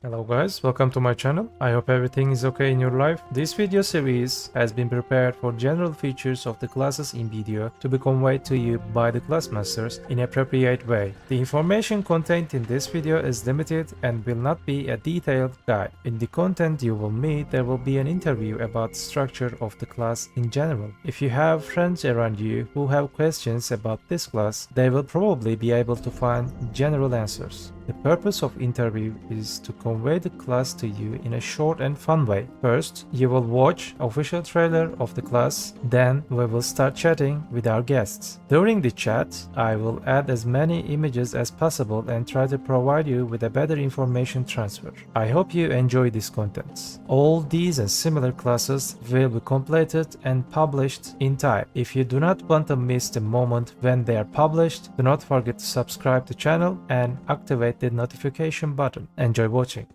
Hello guys, welcome to my channel. I hope everything is okay in your life. This video series has been prepared for general features of the classes in BDO to be conveyed to you by the Classmasters in appropriate way. The information contained in this video is limited and will not be a detailed guide. In the content you will meet, there will be an interview about the structure of the class in general. If you have friends around you who have questions about this class, they will probably be able to find general answers. The purpose of interview is to convey the class to you in a short and fun way. First, you will watch official trailer of the class, then we will start chatting with our guests. During the chat, I will add as many images as possible and try to provide you with a better information transfer. I hope you enjoy these contents. All these and similar classes will be completed and published in time. If you do not want to miss the moment when they are published, do not forget to subscribe to the channel and activate the notification button. Enjoy watching.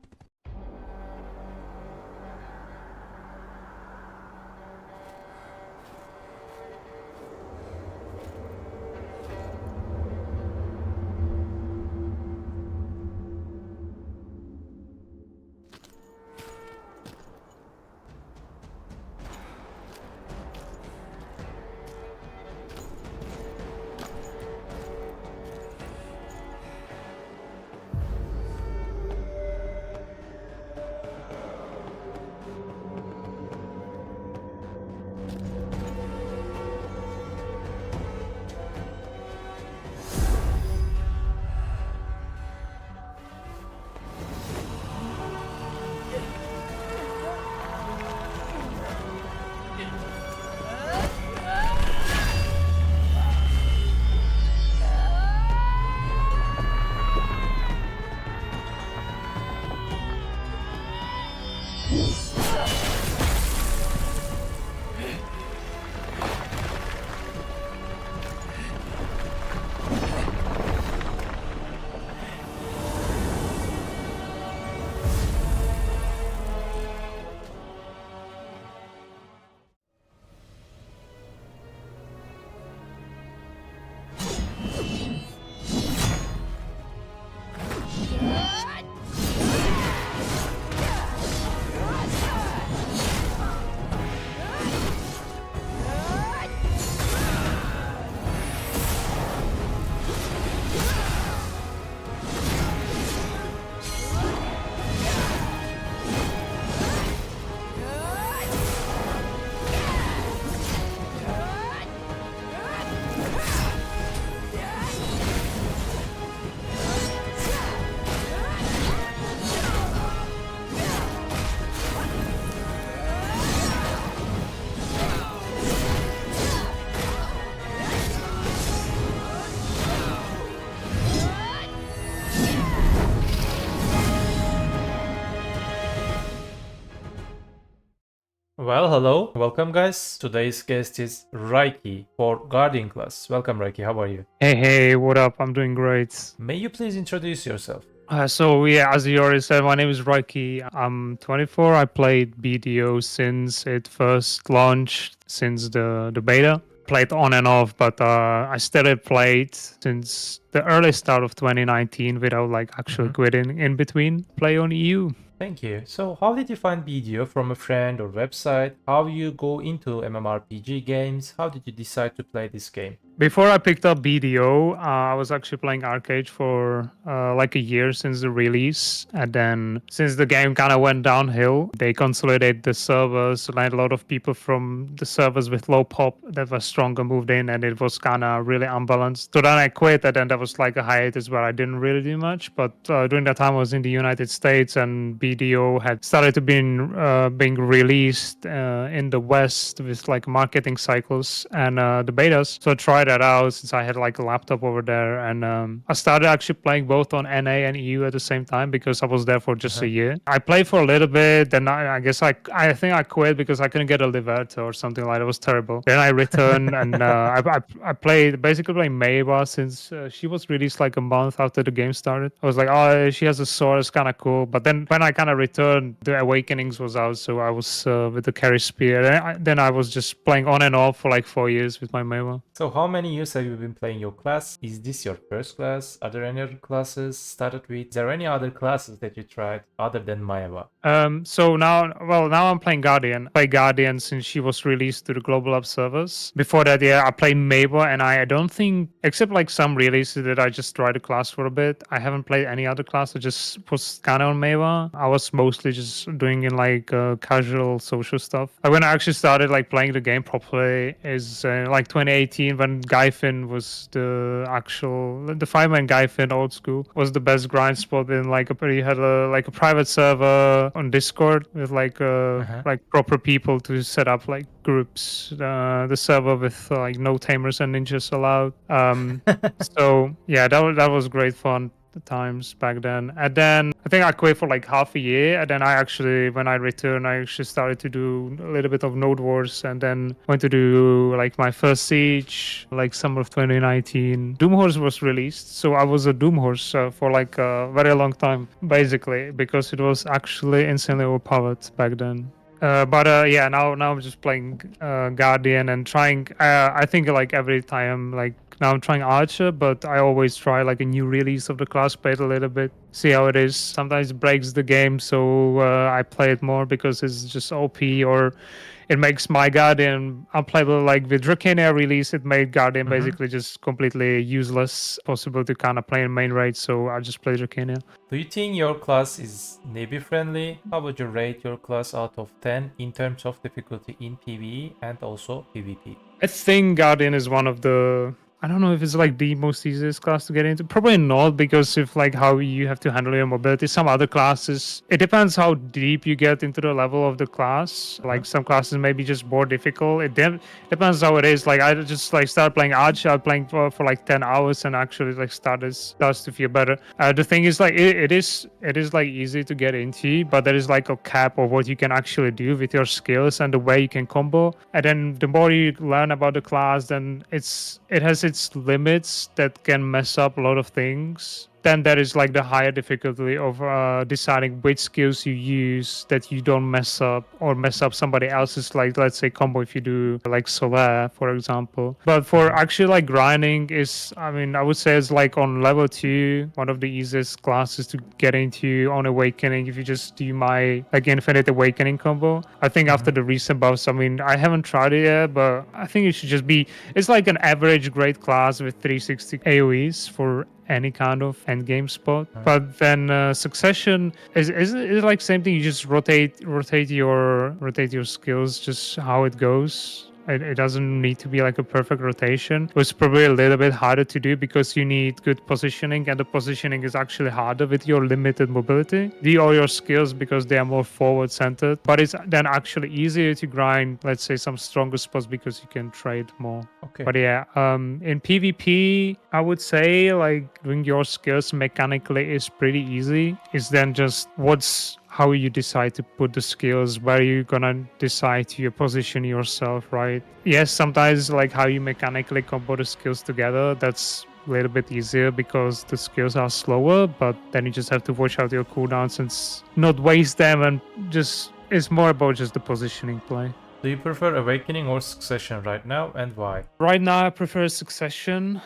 Well, hello, welcome guys. Today's guest is Ryky for Guardian class. Welcome Ryky, how are you? Hey, what up? I'm doing great. May you please introduce yourself? As you already said, my name is Ryky. I'm 24. I played BDO since it first launched, since the beta. Played on and off, but I started played since the early start of 2019 without actually quitting in between. Play on EU. Thank you. So how did you find BDO from a friend or website? How you go into MMORPG games? How did you decide to play this game? Before I picked up BDO, I was actually playing Arcade for like a year since the release. And then since the game kind of went downhill, they consolidated the servers, and a lot of people from the servers with low pop that was stronger moved in, and it was kind of really unbalanced. So then I quit, and then there was like a hiatus where I didn't really do much. But during that time, I was in the United States, and BDO had started to being released in the West with like marketing cycles and the betas. So I tried that out since I had like a laptop over there, and I started actually playing both on NA and EU at the same time because I was there for just a year. I played for a little bit, then I guess I think I quit because I couldn't get a Liberto or something like that. It was terrible. Then I returned and I played basically playing Meiba since she was released like a month after the game started. I was like, oh, she has a sword, it's kind of cool. But then when I kind of returned, the Awakenings was out, so I was with the carry spear. Then I was just playing on and off for like 4 years with my Maeva. So how many years have you been playing your class? Is this your first class? Are there any other classes started with? Is there any other classes that you tried other than Maeva? So now I'm playing Guardian. I play Guardian since she was released to the global observers. Before that, yeah, I played Maeva, and I don't think, except like some releases that I just tried the class for a bit, I haven't played any other class. I just was kind of on Maeva. I was mostly just doing in like casual social stuff. When I actually started like playing the game properly is like 2018 when Guyfin was the 5-man Guyfin old school was the best grind spot in like you had like a private server on Discord with like proper people to set up like groups. The server with like no tamers and ninjas allowed. So yeah, that was great fun. The times back then. And then I think I quit for like half a year, and then when I returned, I actually started to do a little bit of Node Wars, and then went to do like my first siege like summer of 2019. Doom Horse was released, so I was a Doom Horse for like a very long time, basically, because it was actually insanely overpowered back then. Yeah, now I'm just playing Guardian and trying. I think like every time, like now I'm trying Archer, but I always try like a new release of the class, play it a little bit, see how it is. Sometimes it breaks the game, so I play it more because it's just OP, or it makes my Guardian unplayable. Like with Dracania release, it made Guardian basically just completely useless, possible to kind of play in main raid, so I just play Dracania. Do you think your class is newbie friendly? How would you rate your class out of 10 in terms of difficulty in PvE and also PvP? I think Guardian is one of the, I don't know if it's like the most easiest class to get into. Probably not, because of like how you have to handle your mobility. Some other classes, it depends how deep you get into the level of the class. Like some classes may be just more difficult. It depends how it is. Like I just like started playing Archer, I playing for like 10 hours and actually like starts to feel better. The thing is like it is like easy to get into, but there is like a cap of what you can actually do with your skills and the way you can combo. And then the more you learn about the class, then it has its limits that can mess up a lot of things. Then there is like the higher difficulty of deciding which skills you use that you don't mess up or mess up somebody else's, like let's say combo if you do like Solaire, for example. But for actually like grinding is, I mean, I would say it's like on level 2, one of the easiest classes to get into on Awakening if you just do my like Infinite Awakening combo. I think after the recent buffs, I mean, I haven't tried it yet, but I think it should just be, it's like an average great class with 360 AoEs for any kind of end game spot. But then Succession is like same thing. You just rotate your skills just how it goes. It doesn't need to be like a perfect rotation. It's probably a little bit harder to do because you need good positioning, and the positioning is actually harder with your limited mobility. All your skills, because they are more forward centered, but it's then actually easier to grind, let's say, some stronger spots because you can trade more. Okay. But yeah, in PvP, I would say like doing your skills mechanically is pretty easy. It's then just how you decide to put the skills, where you're gonna decide to position yourself, right? Yes, sometimes like how you mechanically combo the skills together, that's a little bit easier because the skills are slower, but then you just have to watch out your cooldowns and not waste them, and just it's more about just the positioning play. Do you prefer Awakening or Succession right now, and why? Right now I prefer Succession.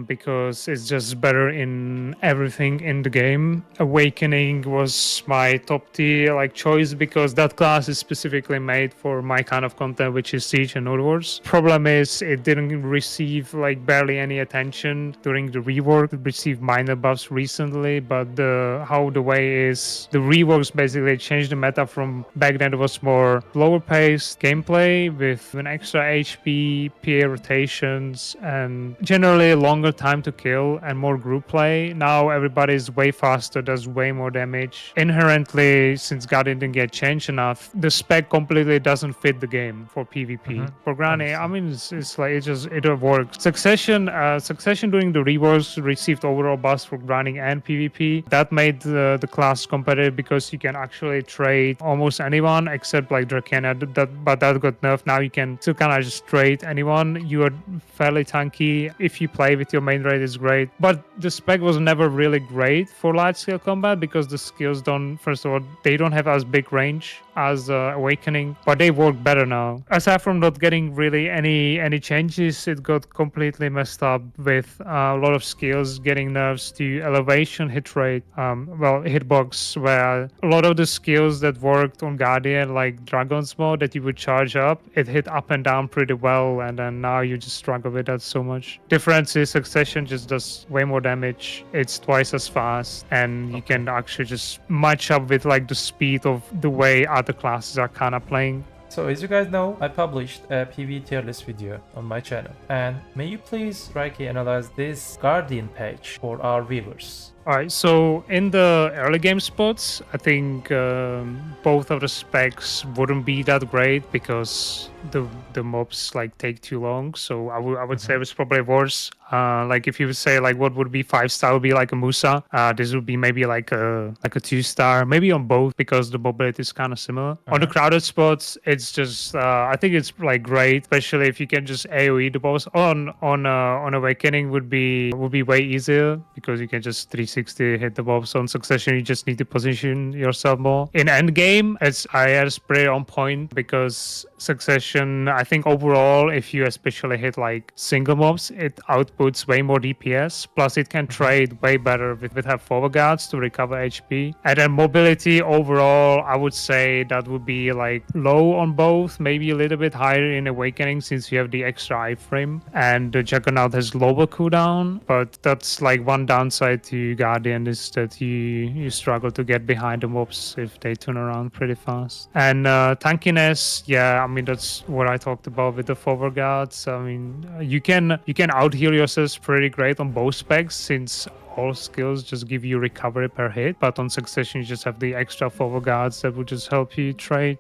Because it's just better in everything in the game. Awakening was my top tier like choice because that class is specifically made for my kind of content, which is Siege and Node Wars. Problem is it didn't receive like barely any attention during the rework. It received minor buffs recently, but the way is the reworks basically changed the meta from back then. It was more lower paced gameplay with an extra HP, PA rotations, and generally longer time to kill and more group play. Now everybody's way faster, does way more damage. Inherently, since Guardian didn't get changed enough, the spec completely doesn't fit the game for PvP. For Granny, I mean, it's like it works. Succession during the reworks received overall buffs for grinding and PvP. That made the class competitive because you can actually trade almost anyone except like Dracania. But that got nerfed. Now you can still kind of just trade anyone. You are fairly tanky. If you you play with your main raid, it's great. But the spec was never really great for large scale combat because the skills don't, first of all, they don't have as big range as Awakening, but they work better now. Aside from not getting really any changes, it got completely messed up with a lot of skills getting nerfs to elevation, hit rate, hitbox, where a lot of the skills that worked on Guardian, like Dragon's mode, that you would charge up, it hit up and down pretty well, and then now you just struggle with that so much. Difference is Succession just does way more damage. It's twice as fast, and you can actually just match up with like the speed of the way other classes are kind of playing. So as you guys know, I published a PV tier list video on my channel. And may you please, Ryky, analyze this Guardian page for our viewers? Alright, so in the early game spots, I think both of the specs wouldn't be that great because the mobs like take too long. So I would say it's probably worse. Like if you would say like what would be 5-star would be like a Musa. This would be maybe like a 2-star, maybe on both because the mobility is kind of similar. On the crowded spots, it's just I think it's like great, especially if you can just AOE the boss. On Awakening would be way easier because you can just 360 hit the mobs. On Succession, you just need to position yourself more. In endgame, it's pretty on point because Succession, I think overall, if you especially hit like single mobs, it outputs way more DPS. Plus, it can trade way better with her forward guards to recover HP. And then mobility overall, I would say that would be like low on both, maybe a little bit higher in Awakening since you have the extra iframe. And the Juggernaut has lower cooldown, but that's like one downside to Guardian is that you struggle to get behind the mobs if they turn around pretty fast. And tankiness, yeah, I mean that's what I talked about with the forward guards. I mean you can out heal yourselves pretty great on both specs since all skills just give you recovery per hit, but on Succession you just have the extra forward guards that would just help you trade.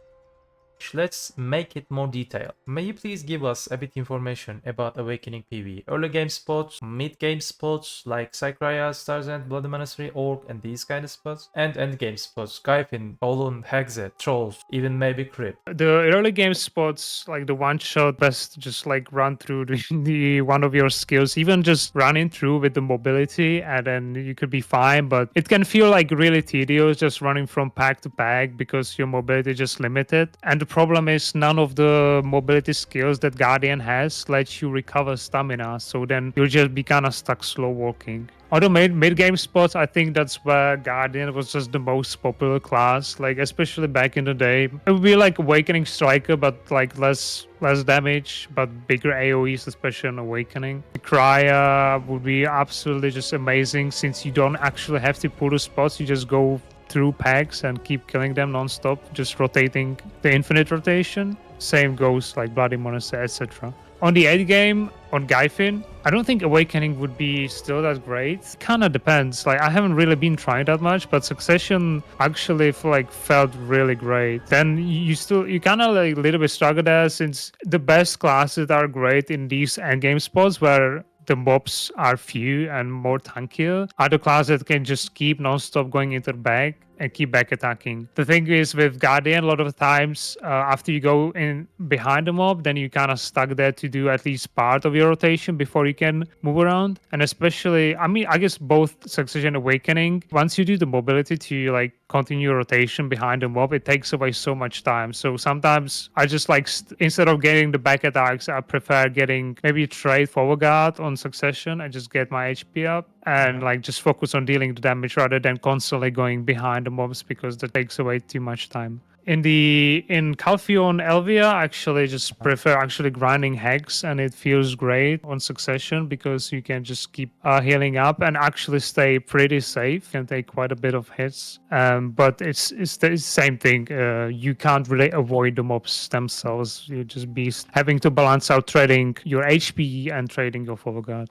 Let's make it more detailed. May you please give us a bit information about Awakening PV? Early game spots, mid game spots like Sakraya, Stars and Bloody Monastery, Orc and these kind of spots, and end game spots, Gaifin, Olun, Hexe, Trolls, even maybe Crypt. The early game spots, like the one shot, best just like run through the one of your skills, even just running through with the mobility, and then you could be fine. But it can feel like really tedious just running from pack to pack because your mobility is just limited. And the problem is none of the mobility skills that Guardian has lets you recover stamina, so then you'll just be kind of stuck slow walking. On the mid-game spots, I think that's where Guardian was just the most popular class, like especially back in the day. It would be like Awakening Striker, but like less damage, but bigger AoEs, especially on Awakening. Crya would be absolutely just amazing since you don't actually have to pull the spots, you just go through packs and keep killing them non-stop, just rotating the infinite rotation. Same goes like Bloody Monastery, etc. On the 8th game, on Gaifin, I don't think Awakening would be still that great. Kind of depends. Like I haven't really been trying that much, but Succession actually felt really great. Then you kind of like a little bit struggle there since the best classes are great in these endgame spots where the mobs are few and more tankier. Other classes can just keep non-stop going into the back and keep back attacking. The thing is with Guardian, a lot of the times after you go in behind the mob, then you kind of stuck there to do at least part of your rotation before you can move around. And especially, I mean, I guess both Succession and Awakening, once you do the mobility to like continue rotation behind the mob, it takes away so much time. So sometimes I just like, instead of getting the back attacks, I prefer getting maybe trade forward guard on Succession and just get my HP up and like just focus on dealing the damage rather than constantly going behind the mobs because that takes away too much time. In Calphion Elvia, I actually just prefer actually grinding Hex, and it feels great on Succession because you can just keep healing up and actually stay pretty safe. Can take quite a bit of hits, but it's the same thing. You can't really avoid the mobs themselves. You just be having to balance out trading your HP and trading your forward guard.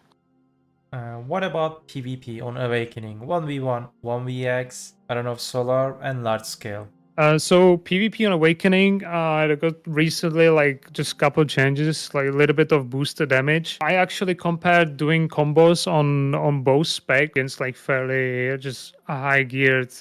What about PvP on Awakening? 1v1, 1vx, I don't know, Solar and large scale. So PvP on Awakening, I got recently like just a couple changes, like a little bit of boosted damage. I actually compared doing combos on both spec against like fairly just a high geared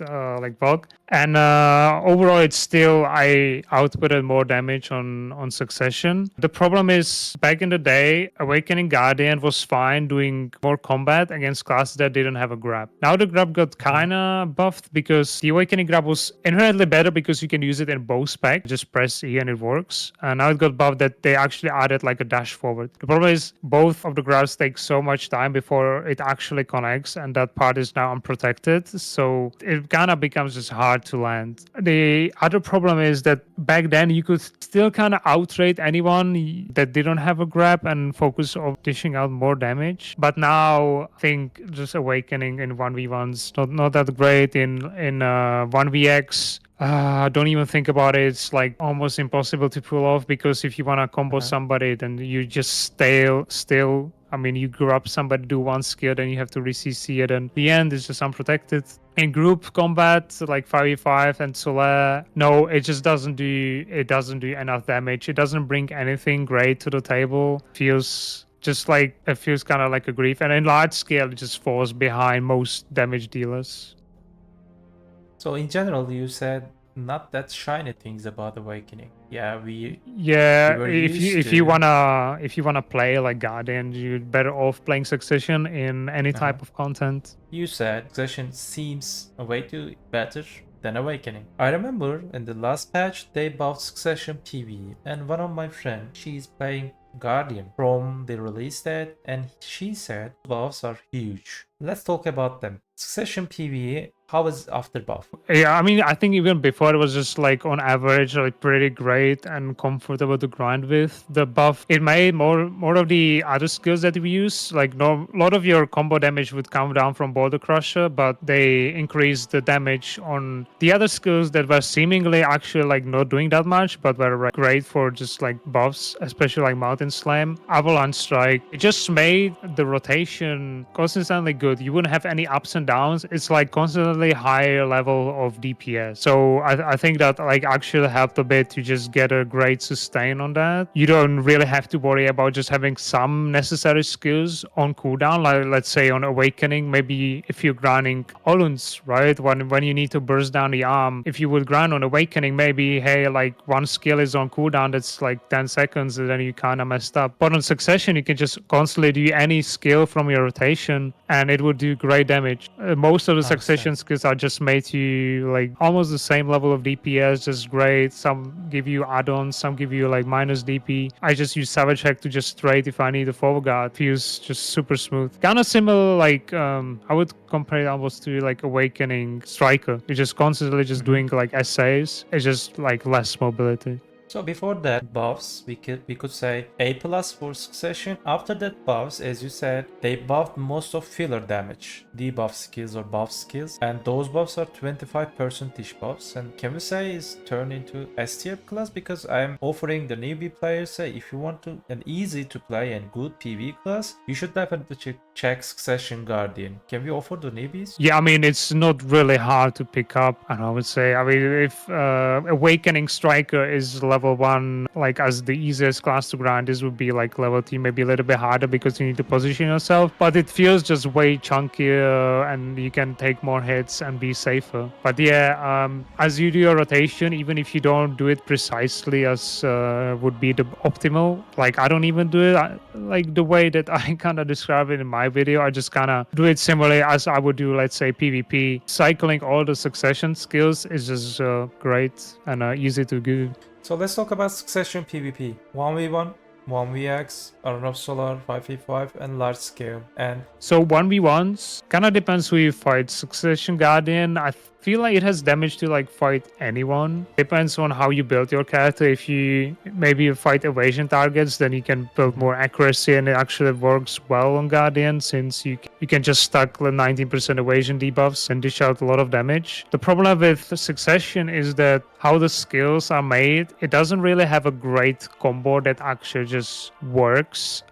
like bug, and overall it's still I outputted more damage on Succession. The problem is back in the day, Awakening Guardian was fine doing more combat against classes that didn't have a grab. Now the grab got kinda buffed because the Awakening grab was inherently better because you can use it in both spec. Just press E and it works. And now it got buffed that they actually added like a dash forward. The problem is both of the grabs take so much time before it actually connects, and that part is now unprotected. So it kind of becomes just hard to land. The other problem is that back then you could still kind of outrate anyone that didn't have a grab and focus on dishing out more damage. But now I think just Awakening in 1v1's not that great. In 1vx, don't even think about it. It's like almost impossible to pull off because if you want to combo somebody, then you just still. I mean, you grab somebody, do one skill, then you have to re-CC it, and the end is just unprotected. In group combat, like 5v5 and Solaire, no, it just doesn't do enough damage. It doesn't bring anything great to the table. Feels kind of like a grief, and in large scale, it just falls behind most damage dealers. So in general, you said not that shiny things about Awakening. Yeah, we were if you wanna play like Guardian, you're better off playing Succession in any type of content. You said Succession seems a way to better than Awakening. I remember in the last patch they buffed Succession PvE, and one of my friends, she's playing Guardian from the release date, and she said buffs are huge. Let's talk about them. Succession PvE, how is after buff? Yeah, I mean, I think even before it was just like on average, like pretty great and comfortable to grind with. The buff, it made more of the other skills that we use. Like a lot of your combo damage would come down from Boulder Crusher, but they increased the damage on the other skills that were seemingly actually like not doing that much, but were like, great for just like buffs, especially like Mountain Slam, Avalanche Strike. It just made the rotation consistently good. You wouldn't have any ups and downs. It's like constantly higher level of DPS. So I think that like actually helped a bit to just get a great sustain on that. You don't really have to worry about just having some necessary skills on cooldown. Like let's say on Awakening, maybe if you're grinding Oluns, right? When you need to burst down the arm, if you would grind on Awakening, maybe hey, like one skill is on cooldown that's like 10 seconds, and then you kind of messed up. But on Succession, you can just constantly do any skill from your rotation, and it would do great damage. Most of the Succession skills are just made to like almost the same level of DPS, just great. Some give you add-ons, some give you like minus DP. I just use Savage Hack to just trade if I need a forward guard. Feels just super smooth. Kind of similar, like I would compare it almost to like Awakening Striker. You're just constantly just doing like essays. It's just like less mobility. So before that buffs, we could say A plus for Succession. After that buffs, as you said, they buffed most of filler damage, debuff skills or buff skills, and those buffs are 25% buffs. And can we say is turned into S tier class? Because I'm offering the newbie players, say if you want to an easy to play and good PV class, you should definitely check Succession Guardian. Can we offer the newbies? Yeah, I mean it's not really hard to pick up, and I would say, I mean, if Awakening Striker is level 1 like as the easiest class to grind, this would be like level 3, maybe a little bit harder because you need to position yourself, but it feels just way chunkier and you can take more hits and be safer. But yeah, as you do your rotation, even if you don't do it precisely as would be the optimal, like I don't even do it like the way that I kind of describe it in my video. I just kind of do it similarly as I would do, let's say, PvP. Cycling all the Succession skills is just great and easy to do. So let's talk about Succession PvP. 1v1, 1vx, Arena of Solar, 5v5, and large scale. And so 1v1s kind of depends who you fight. Succession Guardian, I feel like it has damage to like fight anyone. Depends on how you build your character. If you maybe fight evasion targets, then you can build more accuracy, and it actually works well on Guardian since you can just stack the 19% evasion debuffs and dish out a lot of damage. The problem with Succession is that how the skills are made, it doesn't really have a great combo that actually just works.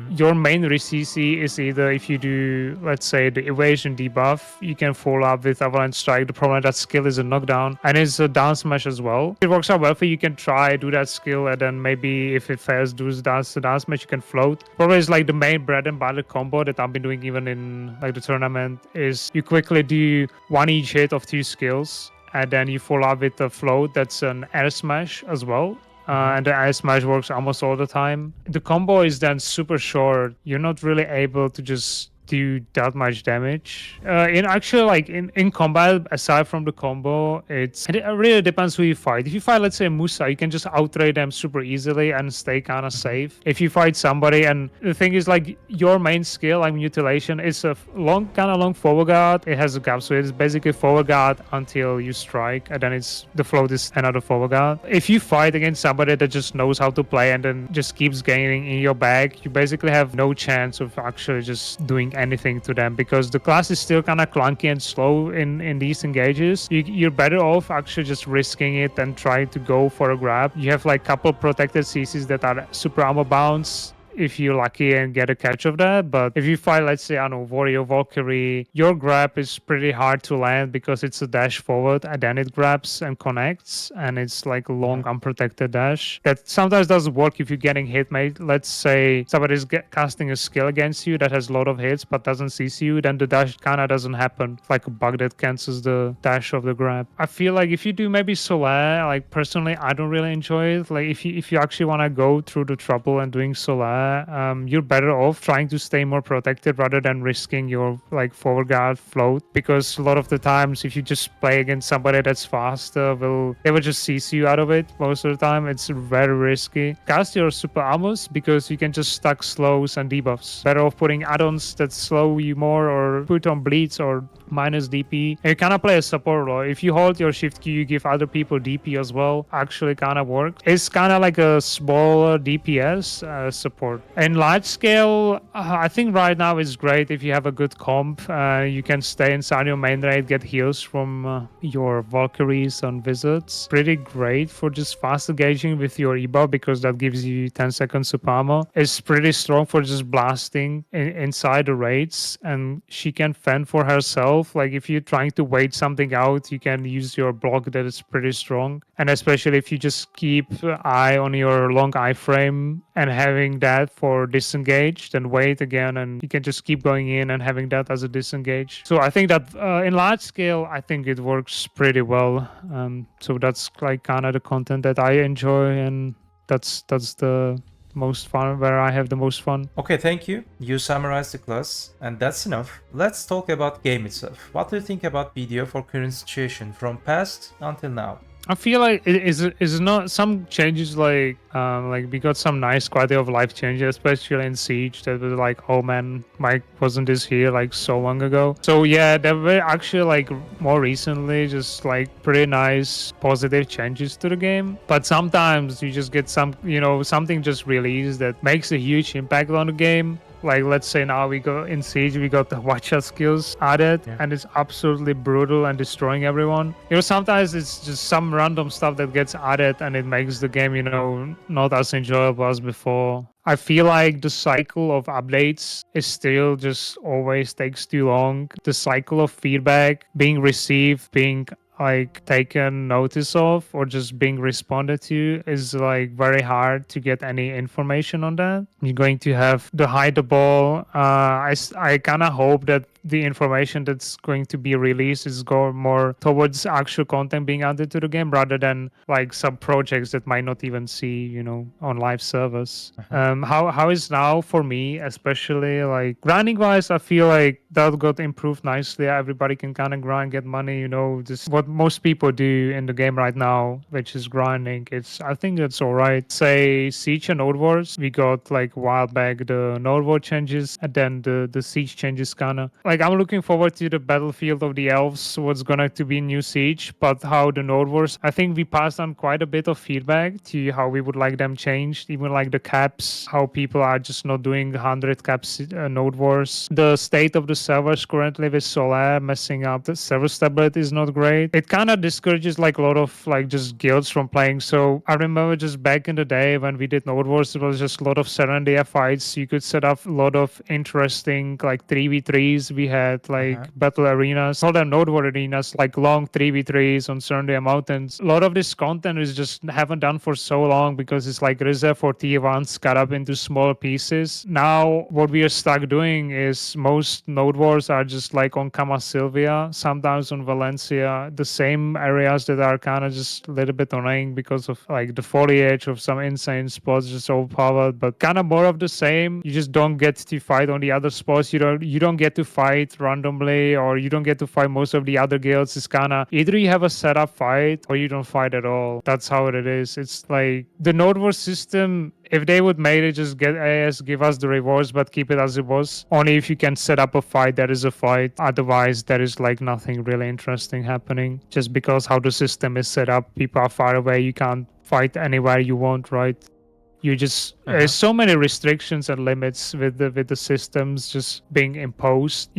your main CC is either if you do, let's say, the evasion debuff, you can follow up with avalanche strike. The problem that skill is a knockdown and it's a down smash as well. It works out well for you. You can try do that skill and then maybe if it fails, do the down smash. You can float. Probably is like the main bread and butter combo that I've been doing even in like the tournament is you quickly do one each hit of 2 skills and then you follow up with a float that's an air smash as well. And the air smash works almost all the time. The combo is then super short. You're not really able to just do that much damage. In actually, like in combat, aside from the combo, it really depends who you fight. If you fight, let's say Musa, you can just outrate them super easily and stay kind of safe. If you fight somebody, and the thing is, like your main skill, like mutilation, is a long forward guard. It has a gap, so it's basically forward guard until you strike, and then it's the float is another forward guard. If you fight against somebody that just knows how to play and then just keeps gaining in your bag, you basically have no chance of actually just doing anything to them because the class is still kind of clunky and slow in these engages. You're better off actually just risking it and trying to go for a grab. You have like couple protected CCs that are super armor bounce if you're lucky and get a catch of that. But if you fight, let's say, I don't know, Warrior, Valkyrie, your grab is pretty hard to land because it's a dash forward and then it grabs and connects and it's like a long unprotected dash. That sometimes doesn't work if you're getting hit, mate. Let's say somebody's casting a skill against you that has a lot of hits but doesn't CC you, then the dash kind of doesn't happen. It's like a bug that cancels the dash of the grab. I feel like if you do maybe Solar, like personally, I don't really enjoy it. Like if you actually want to go through the trouble and doing Solar, you're better off trying to stay more protected rather than risking your like forward guard float, because a lot of the times if you just play against somebody that's faster, they will just CC you out of it. Most of the time it's very risky. Cast your super armors because you can just stack slows and debuffs. Better off putting add-ons that slow you more or put on bleeds or minus DP. And you kind of play a support role. If you hold your shift key, you give other people DP as well. Actually kind of works. It's kind of like a smaller DPS support. In large scale, I think right now is great if you have a good comp. You can stay inside your main raid, get heals from your Valkyries on visits. Pretty great for just fast engaging with your Eba because that gives you 10 seconds super armor. It's pretty strong for just blasting inside the raids, and she can fend for herself. Like if you're trying to wait something out, you can use your block that is pretty strong. And especially if you just keep eye on your long iframe and having that for disengaged and wait again, and you can just keep going in and having that as a disengage. So I think that in large scale, I think it works pretty well. So that's like kind of the content that I enjoy, and that's the most fun, where I have the most fun. Okay, thank you. You summarized the class, and that's enough. Let's talk about game itself. What do you think about BDO for current situation from past until now? I feel like it is not some changes like we got some nice quality of life changes, especially in Siege. That was like, oh man, Mike wasn't this here like so long ago. So yeah, there were actually like more recently just like pretty nice positive changes to the game. But sometimes you just get something just released that makes a huge impact on the game. Like let's say now we go in Siege, we got the watch out skills added, and it's absolutely brutal and destroying everyone. Sometimes it's just some random stuff that gets added and it makes the game, not as enjoyable as before. I feel like the cycle of updates is still just always takes too long. The cycle of feedback being received, being like taken notice of or just being responded to is like very hard to get any information on that. You're going to have the hide the ball. I kind of hope that the information that's going to be released is go more towards actual content being added to the game rather than like sub projects that might not even see on live servers. How is now for me, especially like grinding wise, I feel like that got improved nicely. Everybody can kind of grind, get money, just what most people do in the game right now, which is grinding. I think that's all right. Say Siege and Node Wars, we got like a while back the Node War changes and then the Siege changes kind of like like I'm looking forward to the battlefield of the elves, what's gonna to be new siege, but how the node wars, I think we passed on quite a bit of feedback to how we would like them changed, even like the caps, how people are just not doing 100 caps node wars. The state of the servers currently with Solar messing up, the server stability is not great. It kind of discourages like a lot of like just guilds from playing. So I remember just back in the day when we did node wars, it was just a lot of Serendia fights. You could set up a lot of interesting like 3v3s. We had like battle arenas, call them node war arenas, like long 3v3s on Serendia mountains. A lot of this content is just haven't done for so long because it's like reserved for tier ones cut up into small pieces. Now what we are stuck doing is most node wars are just like on Cama Silvia, sometimes on Valencia, the same areas that are kind of just a little bit annoying because of like the foliage of some insane spots just overpowered, but kind of more of the same. You just don't get to fight on the other spots. You don't get to fight randomly, or you don't get to fight most of the other guilds. It's kind of either you have a setup fight or you don't fight at all. That's how it is. It's like the node war system, if they would make it just get AS, give us the rewards, but keep it as it was. Only if you can set up a fight, there is a fight. Otherwise, there is like nothing really interesting happening. Just because how the system is set up, people are far away. You can't fight anywhere you want, right? You just there's so many restrictions and limits with the systems just being imposed,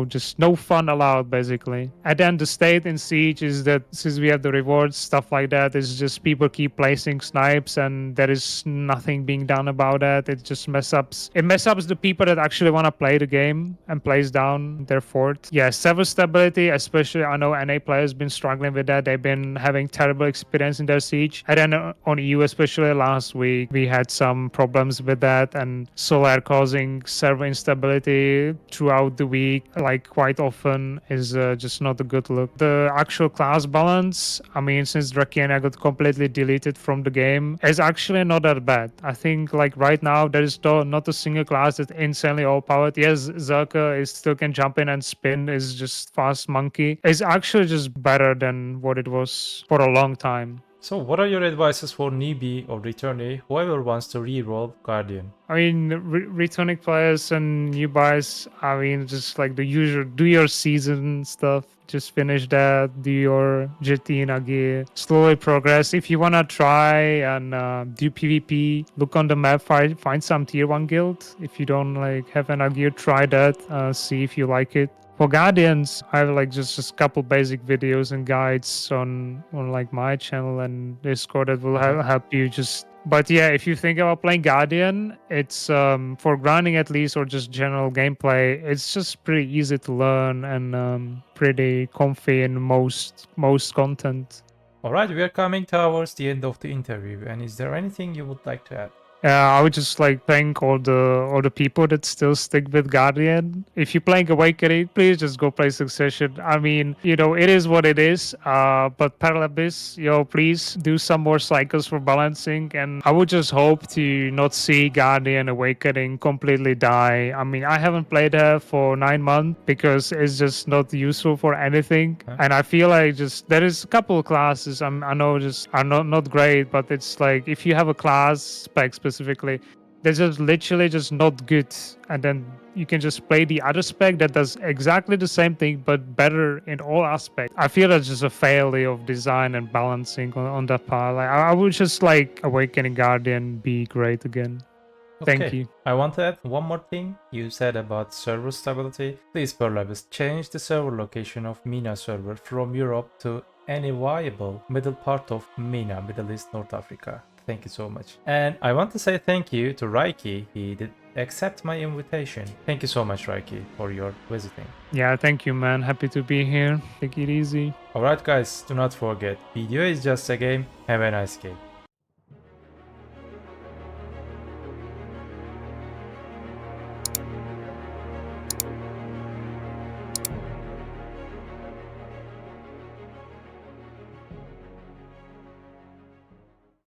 just no fun allowed basically. And then the state in siege is that since we have the rewards, stuff like that, it's just people keep placing snipes and there is nothing being done about that. It just mess up the people that actually want to play the game and plays down their fort. Yeah, server stability, especially I know NA players been struggling with that. They've been having terrible experience in their siege. And then on EU, especially last week, we had some problems with that, and Solar causing server instability throughout the week, like quite often, is just not a good look. The actual class balance, I mean, since Drakiana got completely deleted from the game, is actually not that bad. I think like right now there is not a single class that's insanely overpowered. Yes, Zerka is still can jump in and spin, is just fast monkey. It's actually just better than what it was for a long time. So what are your advices for newbie or returnee, whoever wants to re-roll Guardian? I mean, returning players and new buys, I mean, just like the usual, do your season stuff. Just finish that, do your GT gear, slowly progress. If you want to try and do PvP, look on the map, find some tier 1 guild. If you don't like have an gear, try that, see if you like it. For Guardians, I have like just a couple basic videos and guides on like my channel and Discord that will help you just. But yeah, if you think about playing Guardian, it's for grinding at least, or just general gameplay, it's just pretty easy to learn and pretty comfy in most content. Alright, we are coming towards the end of the interview, and is there anything you would like to add? I would just like thank all the people that still stick with Guardian. If you're playing Awakening, please just go play Succession. I mean, it is what it is. But Parallel Abyss, please do some more cycles for balancing. And I would just hope to not see Guardian Awakening completely die. I mean, I haven't played her for 9 months because it's just not useful for anything. And I feel like just there is a couple of classes I know just are not great, but it's like if you have a class spec specifically, they're just literally just not good, and then you can just play the other spec that does exactly the same thing but better in all aspects. I feel that's just a failure of design and balancing on that part. Like I would just like Awakening Guardian be great again. Okay. Thank you. I want to add one more thing you said about server stability. Please, Perlabs, change the server location of MENA server from Europe to any viable middle part of MENA, Middle East, North Africa. Thank you so much. And I want to say thank you to Ryky. He did accept my invitation. Thank you so much, Ryky, for your visiting. Yeah, thank you, man. Happy to be here. Take it easy. Alright guys, do not forget, BDO is just a game. Have a nice game.